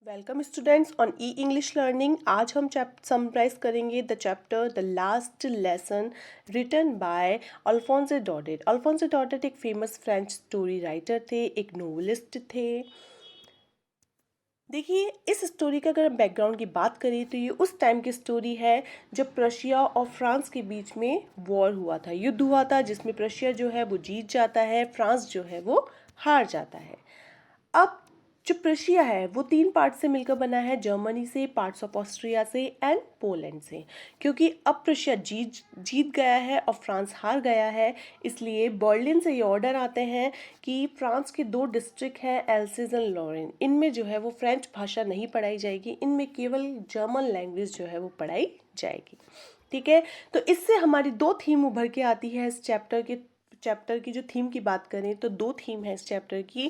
Welcome students on e English learning. आज हम summarise करेंगे the chapter the last lesson written by Alphonse Daudet. Alphonse Daudet एक famous French story writer थे, एक novelist थे। देखिए, इस स्टोरी का अगर हम बैकग्राउंड की बात करें तो ये उस टाइम की स्टोरी है जब प्रशिया और फ्रांस के बीच में वॉर हुआ था, युद्ध हुआ था, जिसमें प्रशिया जो है वो जीत जाता है, फ्रांस जो है वो हार जाता है। अब जो प्रशिया है वो 3 पार्ट से मिलकर बना है, जर्मनी से, पार्ट्स ऑफ ऑस्ट्रिया से एंड पोलैंड से। क्योंकि अब प्रशिया जीत गया है और फ्रांस हार गया है, इसलिए बर्लिन से ये ऑर्डर आते हैं कि फ्रांस के 2 डिस्ट्रिक्ट हैं, एल्सेस एंड लॉरेन, इनमें जो है वो फ्रेंच भाषा नहीं पढ़ाई जाएगी, इनमें केवल जर्मन लैंग्वेज जो है वो पढ़ाई जाएगी। ठीक है, तो इससे हमारी 2 थीम उभर के आती है इस चैप्टर की जो थीम की बात करें तो 2 थीम है इस चैप्टर की,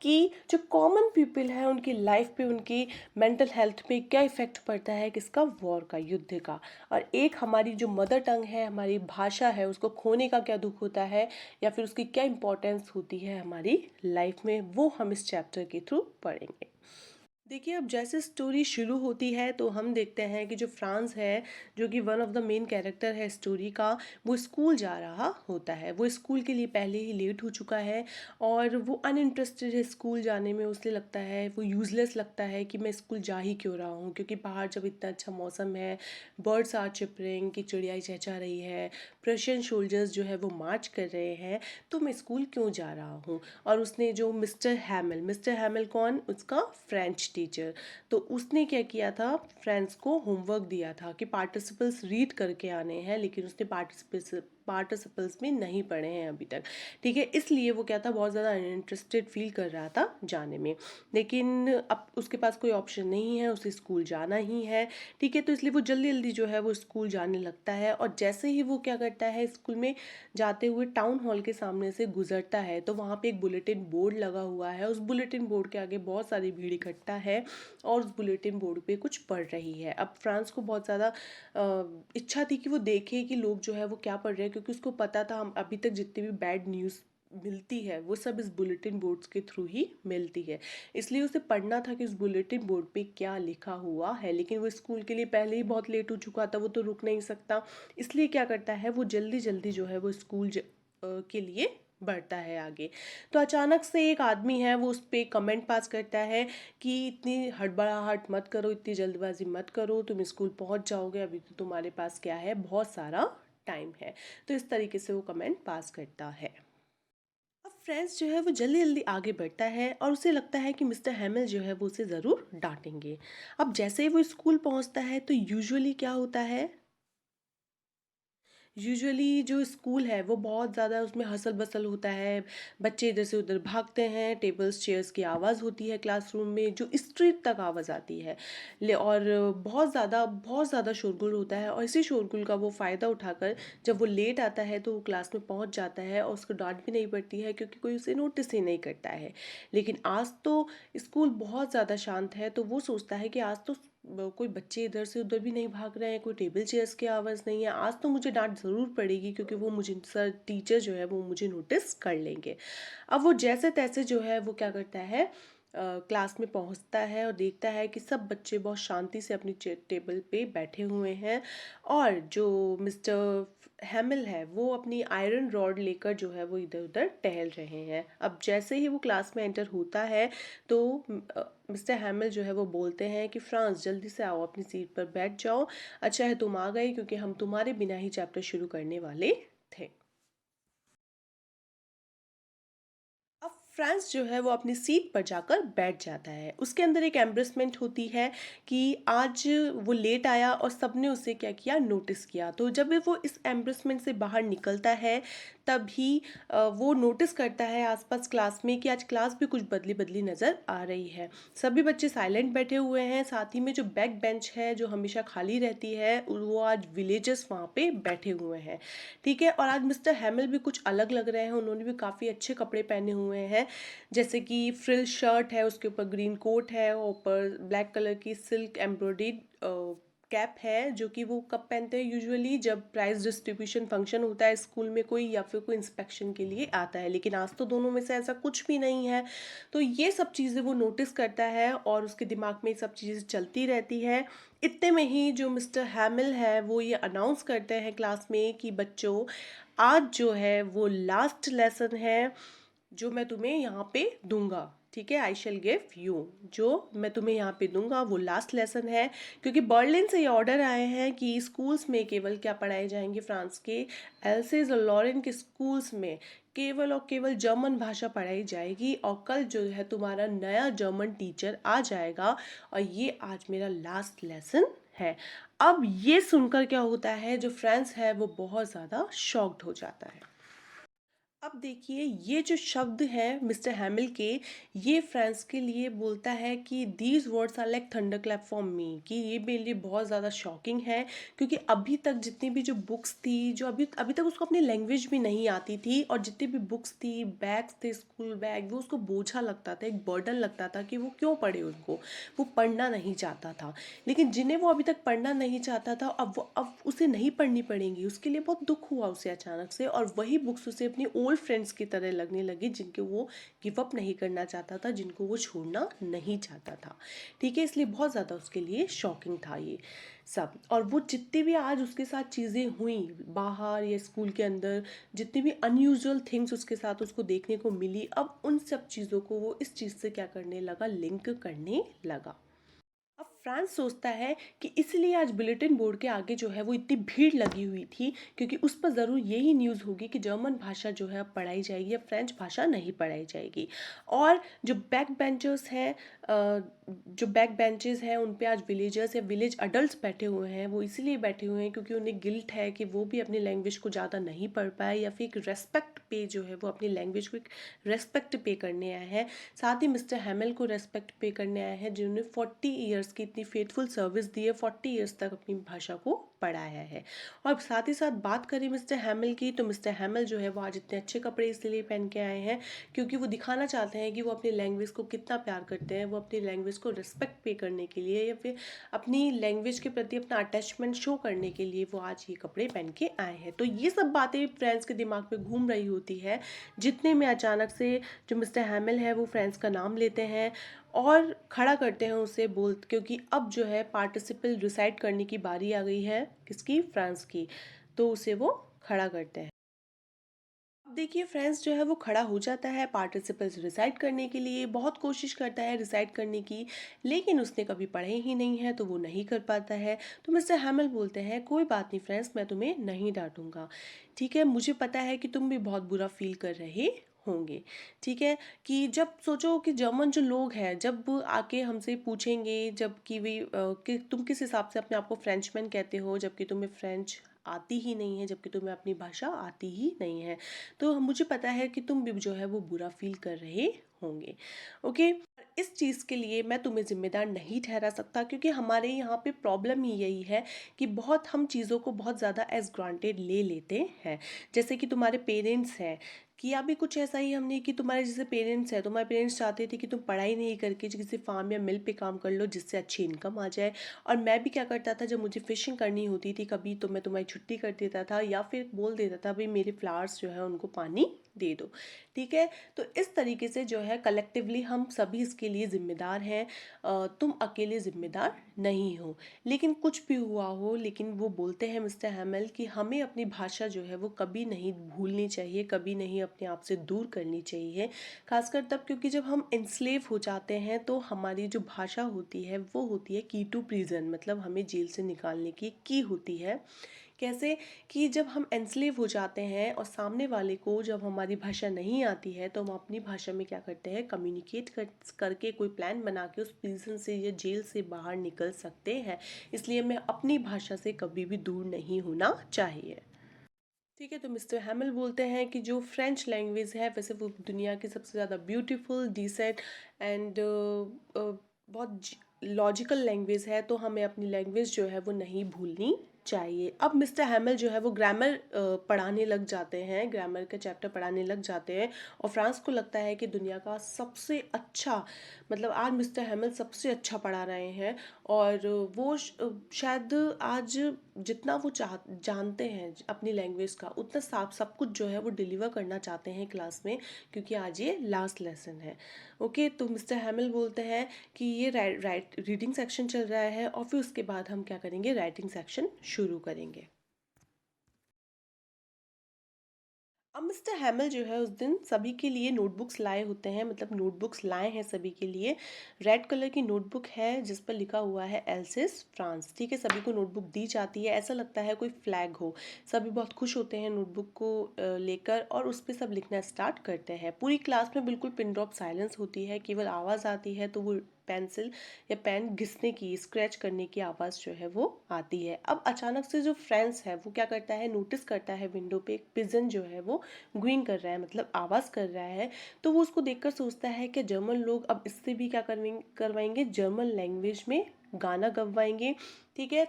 कि जो कॉमन पीपल है उनकी लाइफ पे, उनकी मेंटल हेल्थ पे क्या इफेक्ट पड़ता है, किसका, वॉर का, युद्ध का। और एक हमारी जो मदर टंग है, हमारी भाषा है, उसको खोने का क्या दुख होता है या फिर उसकी क्या इम्पोर्टेंस होती है हमारी लाइफ में, वो हम इस चैप्टर के थ्रू पढ़ेंगे। देखिए, अब जैसे स्टोरी शुरू होती है तो हम देखते हैं कि जो फ्रांस है, जो कि one of the main character है स्टोरी का, वो स्कूल जा रहा होता है। वो स्कूल के लिए पहले ही लेट हो चुका है और वो अनइंटरेस्टेड है स्कूल जाने में। उसे लगता है, वो यूजलेस लगता है कि मैं स्कूल जा ही क्यों रहा हूँ, क्योंकि बाहर जब इतना अच्छा मौसम है, बर्ड्स आर चिपरिंग, की चिड़िया चहचहा रही है, प्रशियन सोल्जर्स जो है वो मार्च कर रहे हैं, तो मैं स्कूल क्यों जा रहा हूँ। और उसने जो मिस्टर हैमिल कौन, उसका फ्रेंच टीचर, तो उसने क्या किया था, फ्रेंड्स को होमवर्क दिया था कि पार्टिसिपल्स रीड करके आने हैं, लेकिन उसने पार्टिसिपल्स में नहीं पढ़े हैं अभी तक। ठीक है, इसलिए वो क्या था, बहुत ज़्यादा इंटरेस्टेड फील कर रहा था जाने में, लेकिन अब उसके पास कोई ऑप्शन नहीं है, उसे स्कूल जाना ही है। ठीक है, तो इसलिए वो जल्दी जल्दी जो है वो स्कूल जाने लगता है। और जैसे ही वो क्या करता है, स्कूल में जाते हुए टाउन हॉल के सामने से गुजरता है, तो वहाँ पे एक बुलेटिन बोर्ड लगा हुआ है। उस बुलेटिन बोर्ड के आगे बहुत सारी भीड़ इकट्ठा है और उस बुलेटिन बोर्ड पे कुछ पढ़ रही है। अब फ्रांस को बहुत ज़्यादा इच्छा थी कि वो देखे कि लोग जो है वो क्या पढ़ रहे हैं, क्योंकि उसको पता था हम अभी तक जितनी भी बैड न्यूज़ मिलती है वो सब इस बुलेटिन बोर्ड्स के थ्रू ही मिलती है। इसलिए उसे पढ़ना था कि उस बुलेटिन बोर्ड पे क्या लिखा हुआ है, लेकिन वो स्कूल के लिए पहले ही बहुत लेट हो चुका था, वो तो रुक नहीं सकता। इसलिए क्या करता है, वो जल्दी जल्दी जो है वो स्कूल के लिए बढ़ता है आगे। तो अचानक से एक आदमी है, वो उस पर कमेंट पास करता है कि इतनी हड़बड़ाहट मत करो, इतनी जल्दबाजी मत करो, तुम स्कूल पहुंच जाओगे, अभी तो तुम्हारे पास क्या है, बहुत सारा टाइम है। तो इस तरीके से वो कमेंट पास करता है। अब फ्रेंड्स जो है वो जल्दी जल्दी आगे बढ़ता है और उसे लगता है कि मिस्टर हैमिल जो है वो उसे ज़रूर डांटेंगे। अब जैसे ही वो स्कूल पहुंचता है तो यूजुअली क्या होता है, यूजुअली जो स्कूल है वो बहुत ज़्यादा, उसमें हसल बसल होता है, बच्चे इधर से उधर भागते हैं, टेबल्स चेयर्स की आवाज़ होती है क्लासरूम में, जो स्ट्रीट तक आवाज़ आती है। और बहुत ज़्यादा शोरगुल होता है, और इसी शोरगुल का वो फ़ायदा उठाकर जब वो लेट आता है तो वो क्लास में पहुंच जाता है और उसको डांट भी नहीं पड़ती है, क्योंकि कोई उसे नोटिस ही नहीं करता है। लेकिन आज तो स्कूल बहुत ज़्यादा शांत है, तो वो सोचता है कि आज तो कोई बच्चे इधर से उधर भी नहीं भाग रहे हैं, कोई टेबल चेयर्स की आवाज़ नहीं है, आज तो मुझे डांट ज़रूर पड़ेगी, क्योंकि वो मुझे, सर टीचर जो है वो मुझे नोटिस कर लेंगे। अब वो जैसे तैसे जो है वो क्या करता है, क्लास में पहुंचता है और देखता है कि सब बच्चे बहुत शांति से अपनी टेबल पे बैठे हुए हैं, और जो मिस्टर हैमिल है वो अपनी आयरन रॉड लेकर जो है वो इधर उधर टहल रहे हैं। अब जैसे ही वो क्लास में एंटर होता है तो मिस्टर हैमिल जो है वो बोलते हैं कि फ्रांस, जल्दी से आओ, अपनी सीट पर बैठ जाओ, अच्छा है तुम आ गए, क्योंकि हम तुम्हारे बिना ही चैप्टर शुरू करने वाले थे। अब फ्रांस जो है वो अपनी सीट पर जाकर बैठ जाता है। उसके अंदर एक एम्ब्रेसमेंट होती है कि आज वो लेट आया और सबने उसे क्या किया, नोटिस किया। तो जब वो इस एम्ब्रेसमेंट से बाहर निकलता है तभी वो नोटिस करता है आसपास क्लास में कि आज क्लास भी कुछ बदली बदली नज़र आ रही है। सभी बच्चे साइलेंट बैठे हुए हैं, साथ ही में जो बैक बेंच है जो हमेशा खाली रहती है, वो आज विलेजर्स वहाँ पे बैठे हुए हैं। ठीक है, और आज मिस्टर हैमिल भी कुछ अलग लग रहे हैं, उन्होंने भी काफ़ी अच्छे कपड़े पहने हुए हैं, जैसे कि फ्रिल शर्ट है, उसके ऊपर ग्रीन कोट है, ऊपर ब्लैक कलर की सिल्क एम्ब्रॉयडरी कैप है जो कि वो कब पहनते हैं यूजुअली, जब प्राइज डिस्ट्रीब्यूशन फंक्शन होता है स्कूल में कोई, या फिर कोई इंस्पेक्शन के लिए आता है। लेकिन आज तो दोनों में से ऐसा कुछ भी नहीं है। तो ये सब चीज़ें वो नोटिस करता है और उसके दिमाग में ये सब चीज़ें चलती रहती है। इतने में ही जो मिस्टर हैमिल है वो ये अनाउंस करते हैं क्लास में कि बच्चों, आज जो है वो लास्ट लेसन है जो मैं तुम्हें यहाँ पे दूंगा। ठीक है, आई शेल गिव यू, जो मैं तुम्हें यहाँ पे दूंगा वो लास्ट लेसन है। क्योंकि बर्लिन से ये ऑर्डर आए हैं कि स्कूल्स में केवल क्या पढ़ाए जाएंगे, फ्रांस के एल्सेस और लॉरेन के स्कूल्स में केवल और केवल जर्मन भाषा पढ़ाई जाएगी। और कल जो है तुम्हारा नया जर्मन टीचर आ जाएगा और ये आज मेरा लास्ट लेसन है। अब ये सुनकर क्या होता है, जो फ्रांस है वो बहुत ज़्यादा शॉक्ड हो जाता है। अब देखिए, ये जो शब्द है मिस्टर हैमिल के, ये फ्रांस के लिए बोलता है कि these words are like thunderclap for me, कि ये मेरे लिए बहुत ज़्यादा शॉकिंग है। क्योंकि अभी तक जितनी भी जो बुक्स थी, जो अभी अभी तक उसको अपनी लैंग्वेज भी नहीं आती थी, और जितनी भी बुक्स थी, बैग्स थे, स्कूल बैग, वो उसको बोझा लगता था, एक बर्डन लगता था कि वो क्यों पढ़े उनको, वो पढ़ना नहीं चाहता था। लेकिन जिन्हें वो अभी तक पढ़ना नहीं चाहता था, अब उसे नहीं पढ़नी पड़ेंगी, उसके लिए बहुत दुख हुआ उसे अचानक से। और वही बुक्स उसे अपनी ओल्ड फ्रेंड्स की तरह लगने लगी, जिनके वो गिव अप नहीं करना चाहता था, जिनको वो छोड़ना नहीं चाहता था। ठीक है, इसलिए बहुत ज़्यादा उसके लिए शॉकिंग था ये सब। और वो जितनी भी आज उसके साथ चीज़ें हुई बाहर या स्कूल के अंदर, जितनी भी अनयूजुअल थिंग्स उसके साथ उसको देखने को मिली, अब उन सब चीज़ों को वो इस चीज़ से क्या करने लगा, लिंक करने लगा। अब फ्रांस सोचता है कि इसलिए आज बुलेटिन बोर्ड के आगे जो है वो इतनी भीड़ लगी हुई थी, क्योंकि उस पर ज़रूर यही न्यूज़ होगी कि जर्मन भाषा जो है अब पढ़ाई जाएगी, अब फ्रेंच भाषा नहीं पढ़ाई जाएगी। और जो बैक बेंचर्स हैं, जो बैक बेंचेस हैं, उन पे आज विलेजर्स या विलेज अडल्ट्स बैठे हुए हैं। वो इसलिए बैठे हुए हैं क्योंकि उन्हें गिल्ट है कि वो भी अपनी लैंग्वेज को ज़्यादा नहीं पढ़ पाए, या फिर एक रेस्पेक्ट पे जो है वो अपनी लैंग्वेज को एक रेस्पेक्ट पे करने आए हैं। साथ ही मिस्टर हैमिल को रेस्पेक्ट पे करने आए हैं, जिन्होंने 40 ईयर्स की इतनी फेथफुल सर्विस दी है, 40 ईयर्स तक अपनी भाषा को पढ़ाया है। और साथ ही साथ बात करें मिस्टर हैमिल की, तो मिस्टर हैमिल जो है वो आज इतने अच्छे कपड़े इसलिए पहन के आए हैं क्योंकि वो दिखाना चाहते हैं कि वो अपनी लैंग्वेज को कितना प्यार करते हैं। वो अपनी लैंग्वेज को रिस्पेक्ट पे करने के लिए, या फिर अपनी लैंग्वेज के प्रति अपना अटैचमेंट शो करने के लिए वो आज ये कपड़े पहन के आए हैं। तो ये सब बातें फ्रेंड्स के दिमाग में घूम रही होती है, जितने में अचानक से जो मिस्टर हैमिल है वो फ्रेंड्स का नाम लेते हैं और खड़ा करते हैं उसे, बोल क्योंकि अब जो है पार्टिसिपल रिसाइड करने की बारी आ गई है, किसकी, फ्रांस की। तो उसे वो खड़ा करते हैं। अब देखिए, फ्रेंड्स जो है वो खड़ा हो जाता है पार्टिसिपल्स रिसाइड करने के लिए, बहुत कोशिश करता है रिसाइड करने की, लेकिन उसने कभी पढ़े ही नहीं है तो वो नहीं कर पाता है। तो मिस्टर हैमिल बोलते हैं, कोई बात नहीं फ्रेंड्स, मैं तुम्हें नहीं डांटूंगा। ठीक है, मुझे पता है कि तुम भी बहुत बुरा फील कर रहे होंगे। ठीक है, कि जब सोचो कि जर्मन जो लोग हैं जब आके हमसे पूछेंगे, जब कि वे कि तुम किस हिसाब से अपने आप को फ्रेंचमैन कहते हो, जबकि तुम्हें फ्रेंच आती ही नहीं है, जबकि तुम्हें अपनी भाषा आती ही नहीं है, तो मुझे पता है कि तुम भी जो है वो बुरा फील कर रहे होंगे। ओके, इस चीज़ के लिए मैं तुम्हें जिम्मेदार नहीं ठहरा सकता, क्योंकि हमारे यहाँ पे प्रॉब्लम ही यही है कि बहुत हम चीज़ों को बहुत ज़्यादा एज ग्रांटेड ले लेते हैं। जैसे कि तुम्हारे पेरेंट्स हैं, किया भी कुछ ऐसा ही हमने कि तुम्हारे जैसे पेरेंट्स हैं, तुम्हारे पेरेंट्स चाहते थे कि तुम पढ़ाई नहीं करके किसी फार्म या मिल पे काम कर लो जिससे अच्छी इनकम आ जाए। और मैं भी क्या करता था, जब मुझे फिशिंग करनी होती थी कभी, तो मैं तुम्हारी छुट्टी कर देता था, या फिर बोल देता था भाई मेरे फ्लावर्स जो है उनको पानी दे दो। ठीक है, तो इस तरीके से जो है कलेक्टिवली हम सभी इसके लिए जिम्मेदार हैं। तुम अकेले जिम्मेदार नहीं हो। लेकिन कुछ भी हुआ हो, लेकिन वो बोलते हैं मिस्टर हैमिल कि हमें अपनी भाषा जो है वो कभी नहीं भूलनी चाहिए, कभी नहीं अपने आप से दूर करनी चाहिए। खासकर तब क्योंकि जब हम इंस्लेव हो जाते हैं तो हमारी जो भाषा होती है वो होती है की टू प्रिजन, मतलब हमें जेल से निकालने की होती है। कैसे, कि जब हम एंस्लेव हो जाते हैं और सामने वाले को जब हमारी भाषा नहीं आती है, तो हम अपनी भाषा में क्या करते हैं, कम्युनिकेट करके कोई प्लान बना के उस प्रिजन से या जेल से बाहर निकल सकते हैं। इसलिए हमें अपनी भाषा से कभी भी दूर नहीं होना चाहिए। ठीक है, तो मिस्टर हैमिल बोलते हैं कि जो फ्रेंच लैंग्वेज है वैसे वो दुनिया की सबसे ज़्यादा ब्यूटीफुल, डिसेंट एंड बहुत लॉजिकल लैंग्वेज है, तो हमें अपनी लैंग्वेज जो है वो नहीं भूलनी चाहिए। अब मिस्टर हैमिल जो है वो ग्रामर पढ़ाने लग जाते हैं, ग्रामर के चैप्टर पढ़ाने लग जाते हैं और फ्रांस को लगता है कि दुनिया का सबसे अच्छा, मतलब आज मिस्टर हैमिल सबसे अच्छा पढ़ा रहे हैं और वो शायद आज जितना वो जानते हैं अपनी लैंग्वेज का, उतना साफ सब कुछ जो है वो डिलीवर करना चाहते हैं क्लास में, क्योंकि आज ये लास्ट लेसन है। ओके, तो मिस्टर हैमिल बोलते हैं कि ये रीडिंग सेक्शन चल रहा है और फिर उसके बाद हम क्या करेंगे, राइटिंग सेक्शन शुरू करेंगे। अब मिस्टर हैमिल जो है उस दिन सभी के लिए नोटबुक्स लाए होते हैं, मतलब नोटबुक्स लाए हैं सभी के लिए। रेड कलर की नोटबुक है जिस पर लिखा हुआ है एल्सिस फ्रांस। ठीक है, सभी को नोटबुक दी जाती है, ऐसा लगता है कोई फ्लैग हो। सभी बहुत खुश होते हैं नोटबुक को लेकर और उस पर सब लिखना स्टार्ट करते हैं। पूरी क्लास में बिल्कुल पिन ड्रॉप साइलेंस होती है, केवल आवाज़ आती है तो वो पेंसिल या पेन घिसने की, स्क्रैच करने की आवाज़ जो है वो आती है। अब अचानक से जो फ्रेंड्स है वो क्या करता है, नोटिस करता है विंडो पे एक पिजन जो है वो ग्विंग कर रहा है, मतलब आवाज़ कर रहा है। तो वो उसको देखकर सोचता है कि जर्मन लोग अब इससे भी क्या करवाएंगे, जर्मन लैंग्वेज में गाना गवाएंगे। ठीक है,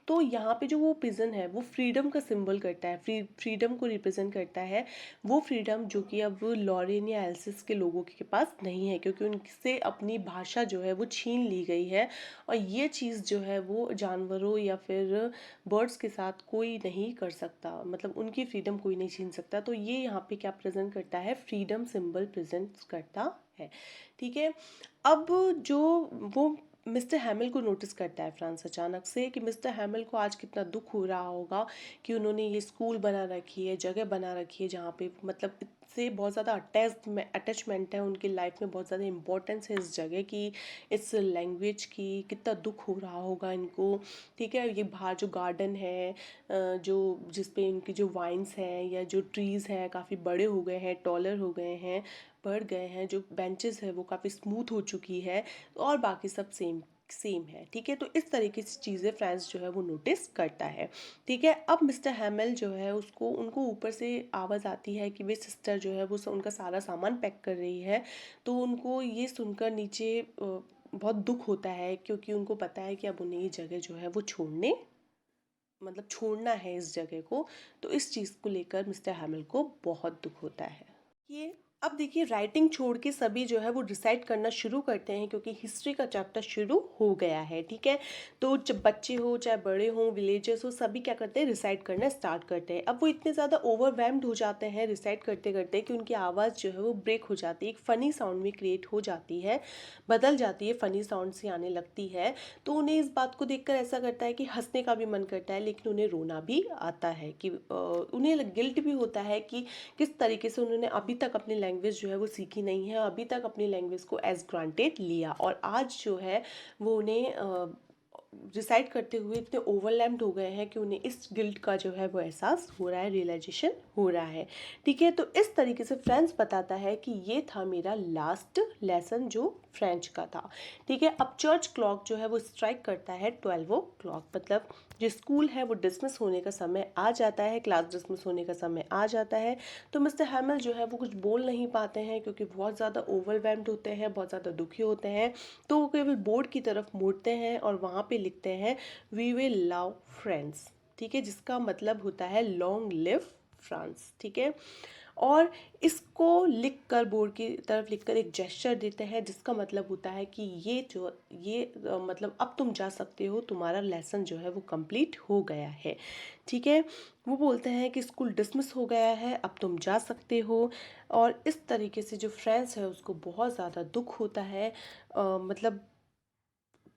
तो यहाँ पे जो वो पिजन है वो फ्रीडम का सिंबल करता है, फ्रीडम को रिप्रेजेंट करता है। वो फ्रीडम जो कि अब लॉरेन या एल्सिस के लोगों के पास नहीं है, क्योंकि उनसे अपनी भाषा जो है वो छीन ली गई है। और ये चीज़ जो है वो जानवरों या फिर बर्ड्स के साथ कोई नहीं कर सकता, मतलब उनकी फ्रीडम कोई नहीं छीन सकता। तो ये यहाँ पे क्या प्रेजेंट करता है, फ्रीडम सिंबल प्रेजेंट करता है। ठीक है, अब जो वो मिस्टर हैमिल को नोटिस करता है फ्रांस अचानक से कि मिस्टर हैमिल को आज कितना दुख हो रहा होगा कि उन्होंने ये स्कूल बना रखी है, जगह बना रखी है जहाँ पे मतलब इससे बहुत ज़्यादा अटैचमेंट है उनकी लाइफ में, बहुत ज़्यादा इंपॉर्टेंस है इस जगह की, इस लैंग्वेज की। कितना दुख हो रहा होगा इनको। ठीक है, ये बाहर जो गार्डन है जो जिस पे इनकी जो वाइन्स हैं या जो ट्रीज़ हैं काफ़ी बड़े हो गए हैं, टॉलर हो गए हैं, बढ़ गए हैं, जो बेंचेस है वो काफ़ी स्मूथ हो चुकी है और बाकी सब सेम सेम है। ठीक है, तो इस तरीके से चीज़ें फ्रांस जो है वो नोटिस करता है। ठीक है, अब मिस्टर हैमिल जो है उसको उनको ऊपर से आवाज़ आती है कि वे सिस्टर जो है वो उनका सारा सामान पैक कर रही है। तो उनको ये सुनकर नीचे बहुत दुख होता है, क्योंकि उनको पता है कि अब उन्हें ये जगह जो है वो छोड़ना है इस जगह को। तो इस चीज़ को लेकर मिस्टर हैमिल को बहुत दुख होता है। ये अब देखिए, राइटिंग छोड़ के सभी जो है वो डिसाइड करना शुरू करते हैं, क्योंकि हिस्ट्री का चैप्टर शुरू हो गया है। ठीक है, तो जब बच्चे हो चाहे बड़े हों, विलेजर्स हो, सभी क्या करते हैं, रिसाइड करना स्टार्ट करते हैं। अब वो इतने ज़्यादा ओवरवेल्म्ड हो जाते हैं रिसाइड करते करते कि उनकी आवाज़ जो है वो ब्रेक हो जाती है, एक फ़नी साउंड में क्रिएट हो जाती है, बदल जाती है, फ़नी साउंड से आने लगती है। तो उन्हें इस बात को देखकर ऐसा करता है कि हंसने का भी मन करता है, लेकिन उन्हें रोना भी आता है कि उन्हें गिल्ट भी होता है कि किस तरीके से उन्होंने अभी तक अपनी लैंग्वेज जो है वो सीखी नहीं है, अभी तक अपनी लैंग्वेज को एज ग्रांटेड लिया, और आज जो है वो उन्हें डिसाइड करते हुए इतने ओवरलैम्ड हो गए हैं कि उन्हें इस गिल्ट का जो है वो एहसास हो रहा है, रियलाइजेशन हो रहा है। ठीक है, तो इस तरीके से फ्रेंच बताता है कि ये था मेरा लास्ट लेसन जो फ्रेंच का था। ठीक है, अब चर्च क्लॉक जो है वो स्ट्राइक करता है 12 o'clock, मतलब जो स्कूल है वो डिसमिस होने का समय आ जाता है, क्लास डिसमिस होने का समय आ जाता है। तो मिस्टर हैमिल जो है वो कुछ बोल नहीं पाते हैं, क्योंकि बहुत ज़्यादा ओवरवेल्म्ड होते हैं, बहुत ज़्यादा दुखी होते हैं। तो वो केवल बोर्ड की तरफ मुड़ते हैं और वहाँ पे लिखते हैं वी विल लव फ्रेंड्स। ठीक है, जिसका मतलब होता है लॉन्ग लिव फ्रांस। ठीक है, और इसको लिखकर बोर्ड की तरफ लिखकर एक जेस्चर देते हैं, जिसका मतलब होता है कि मतलब अब तुम जा सकते हो, तुम्हारा लेसन जो है वो कंप्लीट हो गया है। ठीक है, वो बोलते हैं कि स्कूल डिसमिस हो गया है, अब तुम जा सकते हो। और इस तरीके से जो फ्रेंड्स है उसको बहुत ज़्यादा दुख होता है, मतलब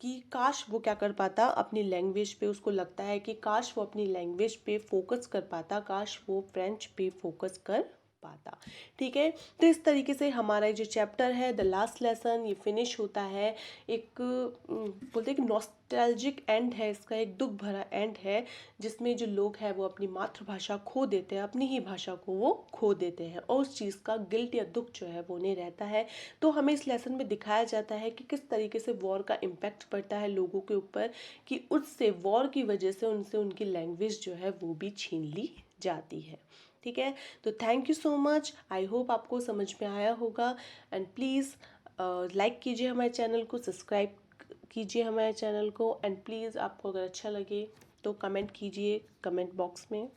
कि काश वो क्या कर पाता अपनी लैंग्वेज पे, उसको लगता है कि काश वो अपनी लैंग्वेज पे फोकस कर पाता, काश वो फ्रेंच पे फोकस कर पाता। ठीक है, तो इस तरीके से हमारा जो चैप्टर है द लास्ट लेसन ये फिनिश होता है। एक बोलते हैं कि नॉस्टैल्जिक एंड है इसका, एक दुख भरा एंड है, जिसमें जो लोग हैं वो अपनी मातृभाषा खो देते हैं, अपनी ही भाषा को वो खो देते हैं और उस चीज़ का गिल्ट या दुख जो है वो उन्हें रहता है। तो हमें इस लेसन में दिखाया जाता है कि किस तरीके से वॉर का इम्पैक्ट पड़ता है लोगों के ऊपर, कि उससे वॉर की वजह से उनसे उनकी लैंग्वेज जो है वो भी छीन ली जाती है। ठीक है, तो thank you so much, I hope आपको समझ में आया होगा। एंड प्लीज़ लाइक कीजिए हमारे चैनल को, सब्सक्राइब कीजिए हमारे चैनल को, एंड प्लीज़ आपको अगर अच्छा लगे तो कमेंट कीजिए कमेंट बॉक्स में।